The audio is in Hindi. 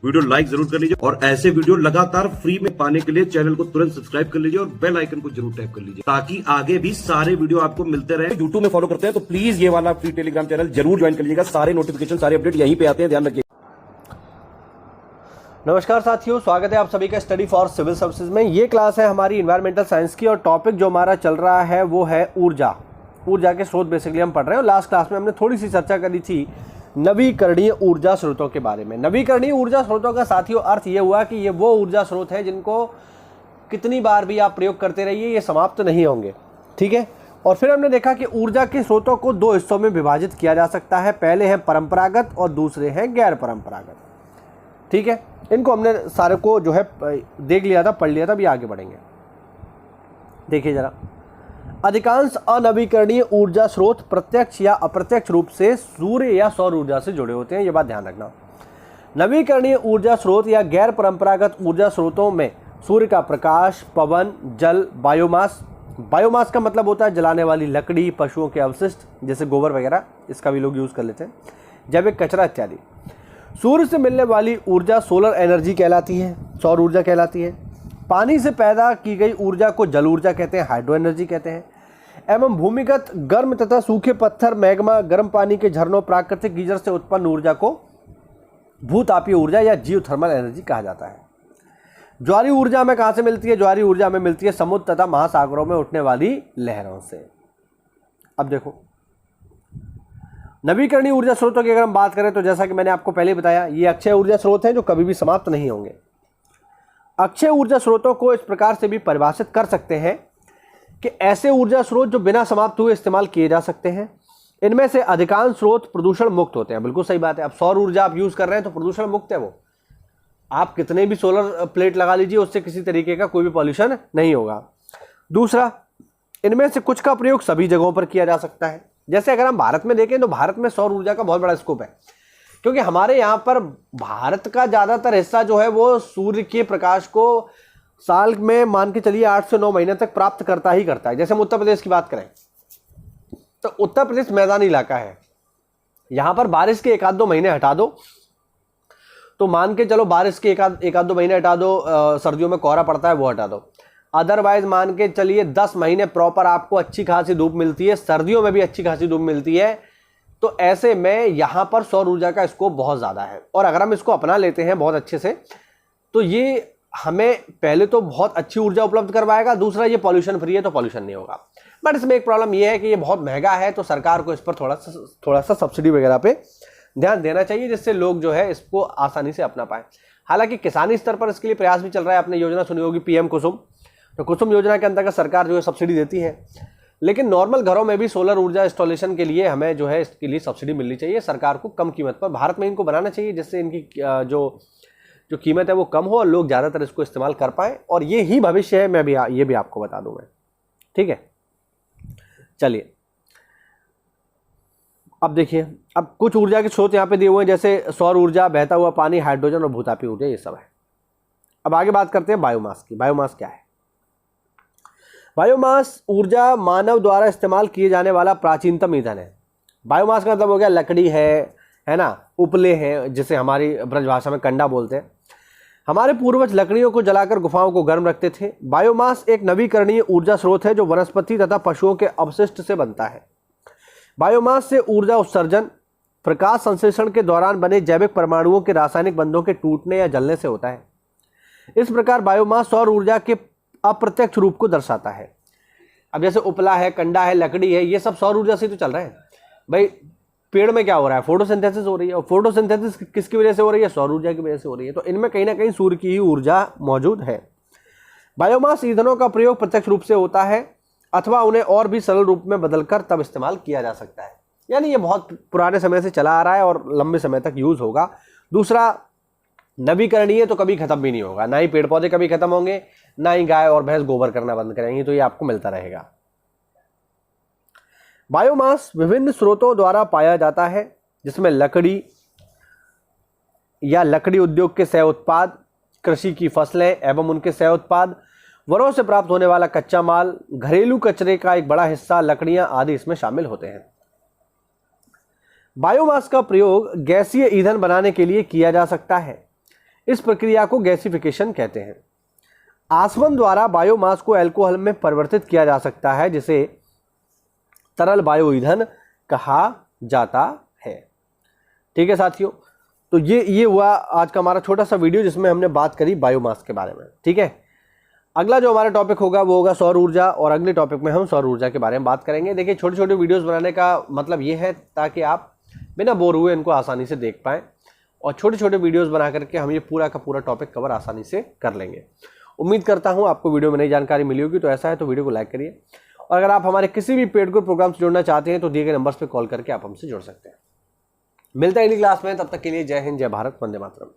वीडियो लाइक जरूर कर लीजिए और ऐसे वीडियो लगातार फ्री में पाने के लिए चैनल को तुरंत सब्सक्राइब कर लीजिए और बेल आइकन को जरूर टैप कर लीजिए ताकि आगे भी सारे वीडियो आपको मिलते रहे। यूट्यूब में फॉलो करते हैं तो प्लीज ये वाला फ्री टेलीग्राम चैनल जरूर ज्वाइन कर लीजिएगा। सारे नोटिफिकेशन सारे अपडेट यहीं पे आते हैं, ध्यान रखिए। नमस्कार साथियों, स्वागत है आप सभी का स्टडी फॉर सिविल सर्विसेज में। ये क्लास है हमारी इन्वायरमेंटल साइंस की और टॉपिक जो हमारा चल रहा है वो है ऊर्जा के स्रोत बेसिकली हम पढ़ रहे हैं। लास्ट क्लास में हमने थोड़ी सी चर्चा करी थी नवीकरणीय ऊर्जा स्रोतों के बारे में। नवीकरणीय ऊर्जा स्रोतों का साथियों अर्थ ये हुआ कि ये वो ऊर्जा स्रोत है जिनको कितनी बार भी आप प्रयोग करते रहिए ये समाप्त नहीं होंगे, ठीक है। और फिर हमने देखा कि ऊर्जा के स्रोतों को दो हिस्सों में विभाजित किया जा सकता है, पहले हैं परंपरागत और दूसरे हैं गैर परंपरागत, ठीक है। इनको हमने सारे को जो है देख लिया था, पढ़ लिया था, अभी आगे बढ़ेंगे। देखिए जरा, अधिकांश अनवीकरणीय ऊर्जा स्रोत प्रत्यक्ष या अप्रत्यक्ष रूप से सूर्य या सौर ऊर्जा से जुड़े होते हैं, ये बात ध्यान रखना। नवीकरणीय ऊर्जा स्रोत या गैर परंपरागत ऊर्जा स्रोतों में सूर्य का प्रकाश, पवन, जल, बायोमास का मतलब होता है जलाने वाली लकड़ी, पशुओं के अवशिष्ट जैसे गोबर वगैरह, इसका भी लोग यूज कर लेते हैं, जैविक कचरा इत्यादि। सूर्य से मिलने वाली ऊर्जा सोलर एनर्जी कहलाती है, सौर ऊर्जा कहलाती है। पानी से पैदा की गई ऊर्जा को जल ऊर्जा कहते हैं, हाइड्रो एनर्जी कहते हैं। एवं भूमिगत गर्म तथा सूखे पत्थर, मैग्मा, गर्म पानी के झरनों, प्राकृतिक गीजर से उत्पन्न ऊर्जा को भूतापीय ऊर्जा या जियोथर्मल एनर्जी कहा जाता है। ज्वारी ऊर्जा हमें कहाँ से मिलती है? ज्वारी ऊर्जा हमें मिलती है समुद्र तथा महासागरों में उठने वाली लहरों से। अब देखो, नवीकरणीय ऊर्जा स्रोतों की अगर हम बात करें तो जैसा कि मैंने आपको पहले बताया, ये अक्षय ऊर्जा स्रोत हैं जो कभी भी समाप्त नहीं होंगे। अक्षय ऊर्जा स्रोतों को इस प्रकार से भी परिभाषित कर सकते हैं कि ऐसे ऊर्जा स्रोत जो बिना समाप्त हुए इस्तेमाल किए जा सकते हैं। इनमें से अधिकांश स्रोत प्रदूषण मुक्त होते हैं। बिल्कुल सही बात है। अब सौर ऊर्जा आप यूज कर रहे हैं तो प्रदूषण मुक्त है वो। आप कितने भी सोलर प्लेट लगा लीजिए, उससे किसी तरीके का कोई भी पॉल्यूशन नहीं होगा। दूसरा, इनमें से कुछ का प्रयोग सभी जगहों पर किया जा सकता है। जैसे अगर हम भारत में देखें तो भारत में सौर ऊर्जा का बहुत बड़ा स्कोप है, क्योंकि हमारे यहाँ पर भारत का ज़्यादातर हिस्सा जो है वो सूर्य के प्रकाश को साल में मान के चलिए 8 से 9 महीने तक प्राप्त करता ही करता है। जैसे हम उत्तर प्रदेश की बात करें तो उत्तर प्रदेश मैदानी इलाका है, यहाँ पर बारिश के एक आध दो महीने हटा दो तो मान के चलो बारिश के एक आध दो महीने हटा दो, सर्दियों में कोहरा पड़ता है वो हटा दो, अदरवाइज मान के चलिए 10 महीने प्रॉपर आपको अच्छी खासी धूप मिलती है, सर्दियों में भी अच्छी खासी धूप मिलती है। तो ऐसे में यहाँ पर सौर ऊर्जा का स्कोप बहुत ज़्यादा है और अगर हम इसको अपना लेते हैं बहुत अच्छे से तो ये हमें पहले तो बहुत अच्छी ऊर्जा उपलब्ध करवाएगा, दूसरा ये पॉल्यूशन फ्री है तो पॉल्यूशन नहीं होगा। बट इसमें एक प्रॉब्लम ये है कि ये बहुत महंगा है, तो सरकार को इस पर थोड़ा सा सब्सिडी वगैरह पे ध्यान देना चाहिए जिससे लोग जो है इसको आसानी से अपना पाएँ। हालांकि किसानी स्तर पर इसके लिए प्रयास भी चल रहा है। आपने योजना सुनी होगी PM कुसुम, तो कुसुम योजना के अंतर्गत सरकार जो है सब्सिडी देती है, लेकिन नॉर्मल घरों में भी सोलर ऊर्जा इंस्टॉलेशन के लिए हमें जो है इसके लिए सब्सिडी मिलनी चाहिए सरकार को कम कीमत पर। भारत में इनको बनाना चाहिए जिससे इनकी जो कीमत है वो कम हो और लोग ज़्यादातर इसको इस्तेमाल कर पाएँ, और ये ही भविष्य है। मैं भी ये भी आपको बता दूँ मैं, ठीक है। चलिए अब देखिए, अब कुछ ऊर्जा के स्रोत यहाँ पे दिए हुए हैं, जैसे सौर ऊर्जा, बहता हुआ पानी, हाइड्रोजन और भूतापीय ऊर्जा, ये सब है। अब आगे बात करते हैं बायोमास की। बायोमास क्या है? बायोमास ऊर्जा मानव द्वारा इस्तेमाल किए जाने वाला प्राचीनतम ईंधन है। बायोमास का मतलब हो गया लकड़ी है ना, उपले हैं, जिसे हमारी ब्रजभाषा में कंडा बोलते हैं। हमारे पूर्वज लकड़ियों को जलाकर गुफाओं को गर्म रखते थे। बायोमास एक नवीकरणीय ऊर्जा स्रोत है जो वनस्पति तथा पशुओं के अवशिष्ट से बनता है। बायोमास से ऊर्जा उत्सर्जन प्रकाश संश्लेषण के दौरान बने जैविक परमाणुओं के रासायनिक बंधों के टूटने या जलने से होता है। इस प्रकार बायोमास सौर ऊर्जा के अप्रत्यक्ष रूप को दर्शाता है। अब जैसे उपला है, कंडा है, लकड़ी है, ये सब सौर ऊर्जा से तो चल रहे हैं। भाई पेड़ में क्या हो रहा है? फोटोसिंथेसिस हो रही है, और फोटोसिंथेसिस किसकी वजह से हो रही है? सौर ऊर्जा की वजह से हो रही है। तो इनमें कहीं ना कहीं सूर्य की ही ऊर्जा मौजूद है। बायोमास ईंधनों का प्रयोग प्रत्यक्ष रूप से होता है अथवा उन्हें और भी सरल रूप में बदलकर तब इस्तेमाल किया जा सकता है। यानी ये बहुत पुराने समय से चला आ रहा है और लंबे समय तक यूज होगा। दूसरा, नवीकरणीय तो कभी खत्म भी नहीं होगा, ना ही पेड़ पौधे कभी खत्म होंगे, ना ही गाय और भैंस गोबर करना बंद करेंगी, तो ये आपको मिलता रहेगा। बायोमास विभिन्न स्रोतों द्वारा पाया जाता है, जिसमें लकड़ी या लकड़ी उद्योग के सह उत्पाद, कृषि की फसलें एवं उनके सह उत्पाद, वनों से प्राप्त होने वाला कच्चा माल, घरेलू कचरे का एक बड़ा हिस्सा, लकड़ियां आदि इसमें शामिल होते हैं। बायोमास का प्रयोग गैसीय ईंधन बनाने के लिए किया जा सकता है। इस प्रक्रिया को गैसिफिकेशन कहते हैं। आसवन द्वारा बायोमास को अल्कोहल में परिवर्तित किया जा सकता है, जिसे तरल बायो ईंधन कहा जाता है। ठीक है साथियों, तो ये हुआ आज का हमारा छोटा सा वीडियो जिसमें हमने बात करी बायोमास के बारे में। ठीक है, अगला जो हमारा टॉपिक होगा वो होगा सौर ऊर्जा, और अगले टॉपिक में हम सौर ऊर्जा के बारे में बात करेंगे। देखिए, छोटे छोटे वीडियोस बनाने का मतलब ये है ताकि आप बिना बोर हुए इनको आसानी से देख पाएँ, और छोटे छोटे वीडियोस बना करके हम ये पूरा का पूरा टॉपिक कवर आसानी से कर लेंगे। उम्मीद करता हूँ आपको वीडियो में नई जानकारी मिली होगी। तो ऐसा है तो वीडियो को लाइक करिए, और अगर आप हमारे किसी भी पेड ग्रुप प्रोग्राम से जुड़ना चाहते हैं तो दिए गए नंबर्स पर कॉल करके आप हमसे जुड़ सकते हैं। मिलते हैं अगली क्लास में, तब तक के लिए जय हिंद, जय भारत, वंदे मातरम।